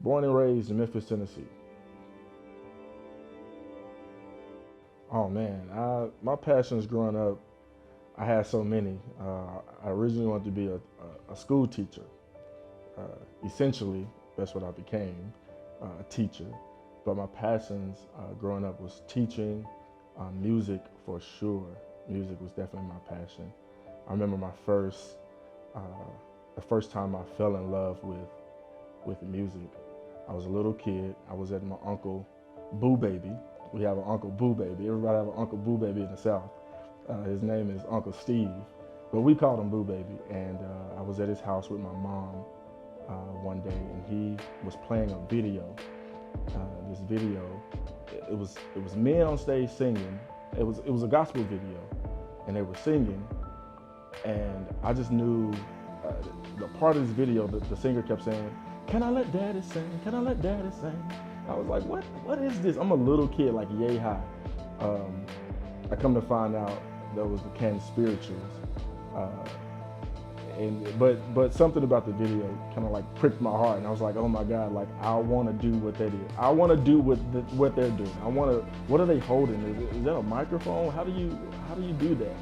Born and raised in Memphis, Tennessee. Oh man, my passions growing up, I had so many. I originally wanted to be a school teacher. Essentially, that's what I became, a teacher. But my passions growing up was teaching, music for sure. Music was definitely my passion. I remember uh, the first time I fell in love with music. I was a little kid. I was at my uncle Boo Baby. We have an Uncle Boo Baby. Everybody have an Uncle Boo Baby in the South. His name is Uncle Steve, but we called him Boo Baby. And I was at his house with my mom one day, and he was playing a video. This video, it was men on stage singing. It was a gospel video, and they were singing. And I just knew the part of this video that the singer kept saying, "Can I let Daddy sing? Can I let Daddy sing?" I was like, what is this? I'm a little kid, like yay high. I come to find out that was the Canton Spirituals. But something about the video kind of like pricked my heart, and I was like, oh my God, like I want to do what they did. I want to do what they're doing. What are they holding? Is that a microphone? How do you do that?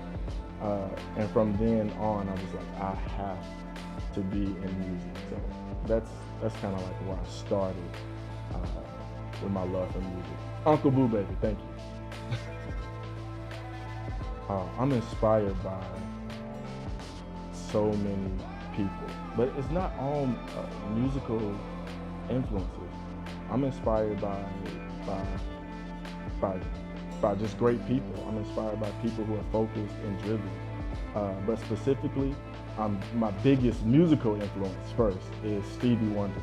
And from then on, I was like, I have to be in music. So that's kind of like where I started with my love for music. Uncle Boo Baby, thank you. I'm inspired by so many people, but it's not all musical influences. I'm inspired by just great people. I'm inspired by people who are focused and driven. But specifically, my biggest musical influence first is Stevie Wonder.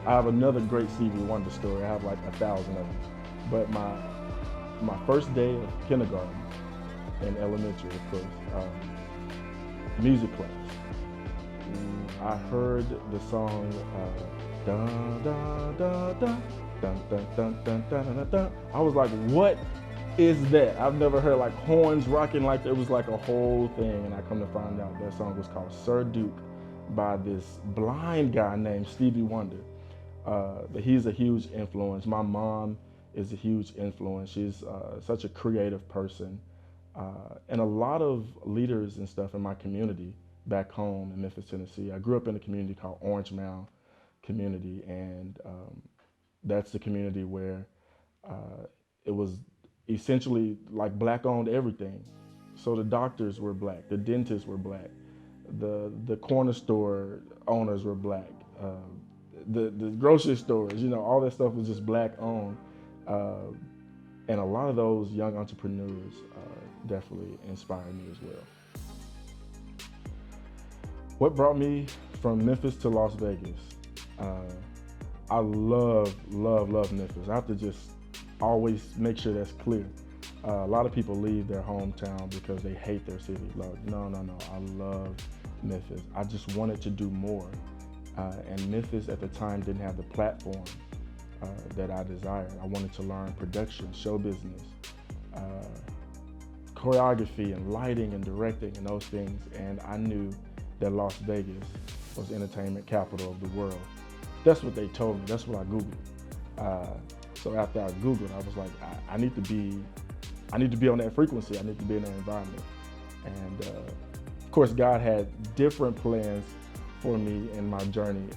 I have another great Stevie Wonder story. I have like 1,000 of them. But my first day of kindergarten in elementary, of course, music class. I heard the song dun dun dun dun dun dun dun dun dun dun dun. I was like, what is that? I've never heard like horns rocking like that. It was like a whole thing, and I come to find out that song was called Sir Duke by this blind guy named Stevie Wonder. He's a huge influence. My mom is a huge influence. She's such a creative person. And a lot of leaders and stuff in my community back home in Memphis, Tennessee. I grew up in a community called Orange Mound Community, and that's the community where it was essentially like black-owned everything. So the doctors were black, the dentists were black, the corner store owners were black, the grocery stores, all that stuff was just black-owned. And a lot of those young entrepreneurs definitely inspired me as well. What brought me from Memphis to Las Vegas? I love Memphis. I have to just always make sure that's clear. A lot of people leave their hometown because they hate their city. No. I love Memphis. I just wanted to do more. And Memphis at the time didn't have the platform that I desired. I wanted to learn production, show business, choreography and lighting and directing and those things. And I knew that Las Vegas was the entertainment capital of the world. That's what they told me. That's what I Googled. So after I Googled, I was like, I need to be on that frequency. I need to be in that environment. And of course, God had different plans for me in my journey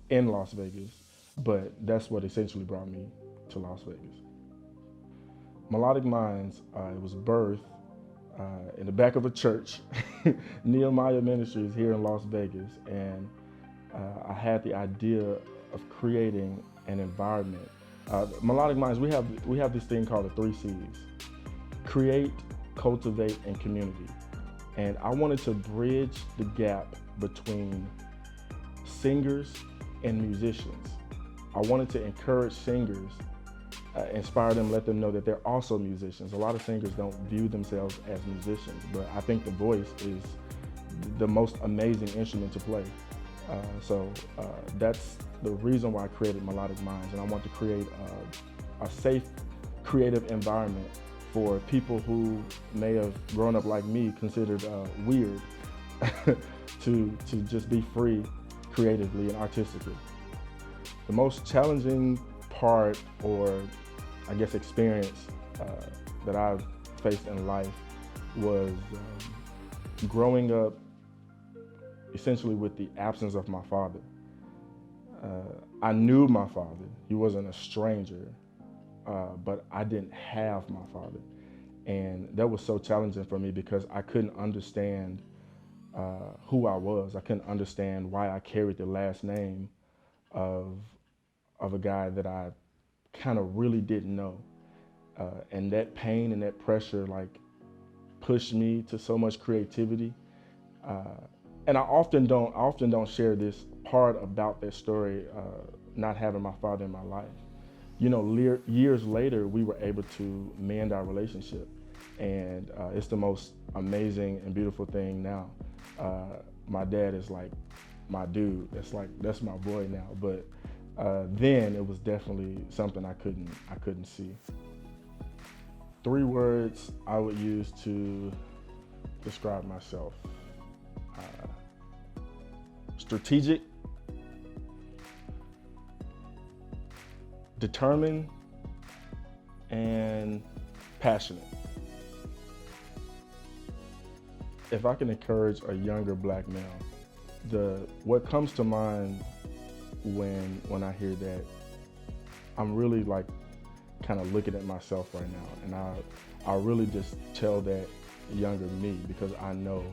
in Las Vegas, but that's what essentially brought me to Las Vegas. Melodic Minds, it was birthed in the back of a church, Nehemiah Ministries here in Las Vegas, and I had the idea of creating an environment. Melodic Minds, we have this thing called the 3 C's: create, cultivate, and community. And I wanted to bridge the gap between singers and musicians. I wanted to encourage singers, inspire them, let them know that they're also musicians. A lot of singers don't view themselves as musicians, but I think the voice is the most amazing instrument to play. So that's the reason why I created Melodic Minds, and I want to create a safe, creative environment for people who may have grown up like me, considered weird, to just be free creatively and artistically. The most challenging part, or I guess experience, that I've faced in life was growing up essentially with the absence of my father. I knew my father. He wasn't a stranger, but I didn't have my father. And that was so challenging for me because I couldn't understand who I was. I couldn't understand why I carried the last name of a guy that I kind of really didn't know. And that pain and that pressure like pushed me to so much creativity. And I often don't share this part about that story, not having my father in my life. You know, years later, we were able to mend our relationship, and it's the most amazing and beautiful thing now. My dad is like my dude. That's my boy now. But then it was definitely something I couldn't see. 3 words I would use to describe myself. Strategic, determined, and passionate. If I can encourage a younger black male, what comes to mind when I hear that, I'm really like kind of looking at myself right now, and I really just tell that younger me, because I know,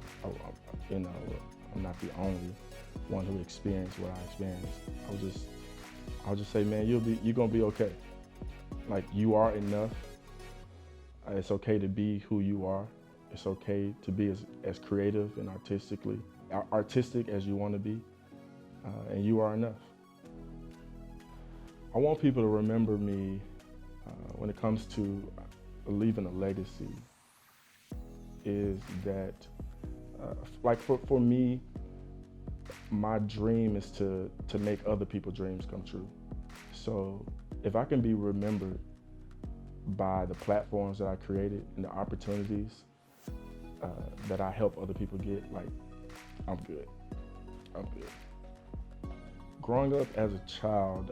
you know, I'm not the only one who experienced what I experienced. I'll just say, man, you're gonna be okay. Like, you are enough. It's okay to be who you are. It's okay to be as creative and artistic as you want to be, and you are enough. I want people to remember me when it comes to leaving a legacy, is that, like for me, my dream is to make other people's dreams come true. So if I can be remembered by the platforms that I created and the opportunities that I help other people get, like, I'm good. Growing up as a child,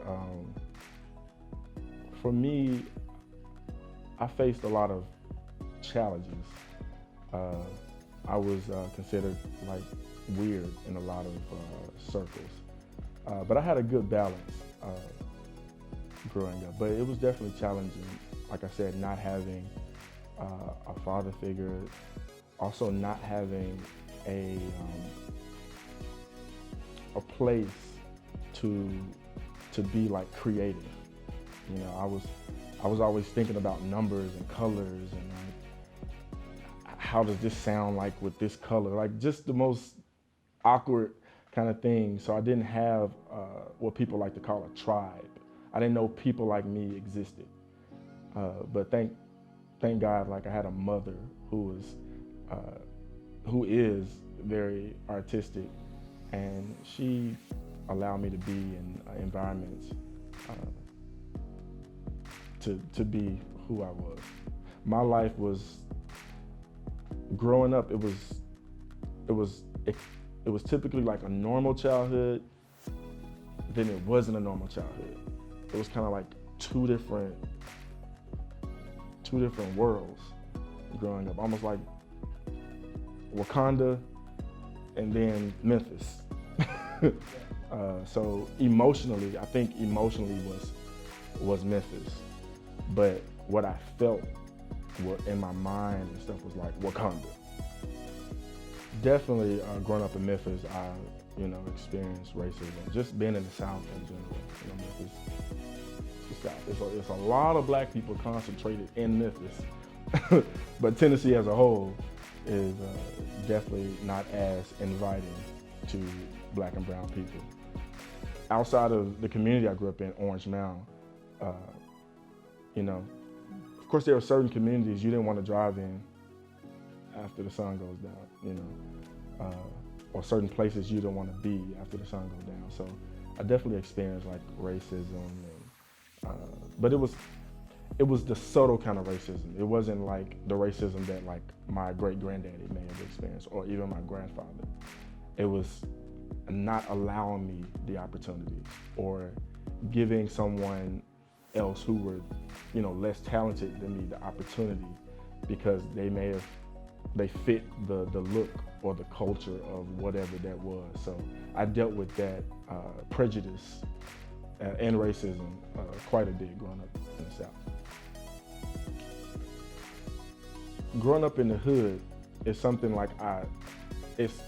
for me, I faced a lot of challenges. I was considered like weird in a lot of circles, but I had a good balance growing up. But it was definitely challenging. Like I said, not having a father figure, also not having a place to be like creative. You know, I was always thinking about numbers and colors and like, how does this sound like with this color? Like, just the most awkward kind of thing. So I didn't have what people like to call a tribe. I didn't know people like me existed. But thank God, like, I had a mother who is very artistic, and she allowed me to be in environments to be who I was. My life was, growing up, it was typically like a normal childhood, then it wasn't a normal childhood. It was kind of like two different worlds growing up, almost like Wakanda and then Memphis. So emotionally, I think emotionally was Memphis, but what I felt in my mind and stuff was like Wakanda. Definitely, growing up in Memphis, I experienced racism. Just being in the South in general, Memphis, the South. It's a lot of black people concentrated in Memphis, but Tennessee as a whole is definitely not as inviting to black and brown people. Outside of the community I grew up in, Orange Mound, of course there are certain communities you didn't want to drive in after the sun goes down, or certain places you don't want to be after the sun goes down. So I definitely experienced like racism, but it was the subtle kind of racism. It wasn't like the racism that like my great granddaddy may have experienced, or even my grandfather. It was not allowing me the opportunities, or giving someone else who were, less talented than me the opportunity because they fit the look or the culture of whatever that was. So I dealt with that prejudice and racism quite a bit growing up in the South. Growing up in the hood is something like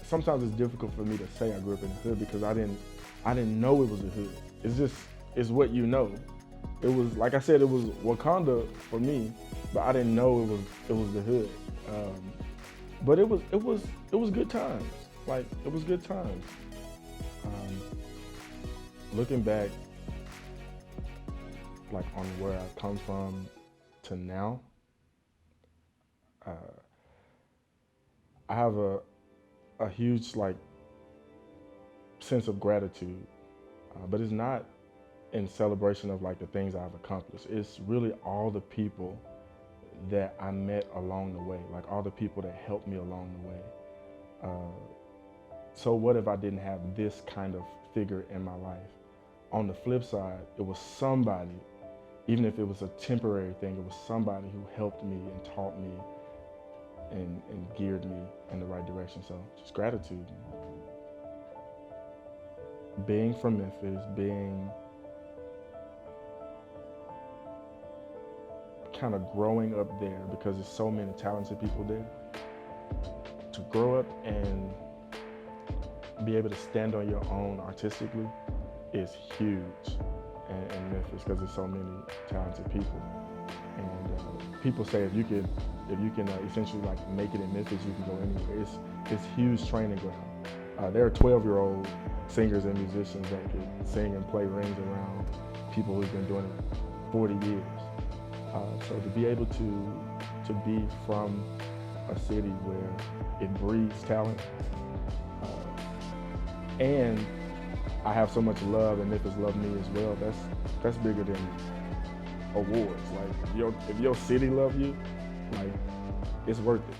sometimes it's difficult for me to say I grew up in the hood because I didn't know it was a hood. It's what you know. It was, like I said, it was Wakanda for me, but I didn't know it was the hood. But it was good times. Like, it was good times. Looking back, like, on where I come from to now, I have a huge, like, sense of gratitude, but it's not in celebration of, like, the things I've accomplished. It's really all the people that I met along the way, like all the people that helped me along the way. So what if I didn't have this kind of figure in my life? On the flip side, it was somebody, even if it was a temporary thing, it was somebody who helped me and taught me and geared me in the right direction. So just gratitude. Being from Memphis, kind of growing up there because there's so many talented people there. To grow up and be able to stand on your own artistically is huge in Memphis because there's so many talented people. And people say if you can essentially like make it in Memphis, you can go anywhere. It's huge training ground. There are 12-year-old singers and musicians that can sing and play rings around people who've been doing it 40 years. So to be able to be from a city where it breeds talent, and I have so much love and Memphis love me as well, that's bigger than awards. Like if your city love you, like it's worth it.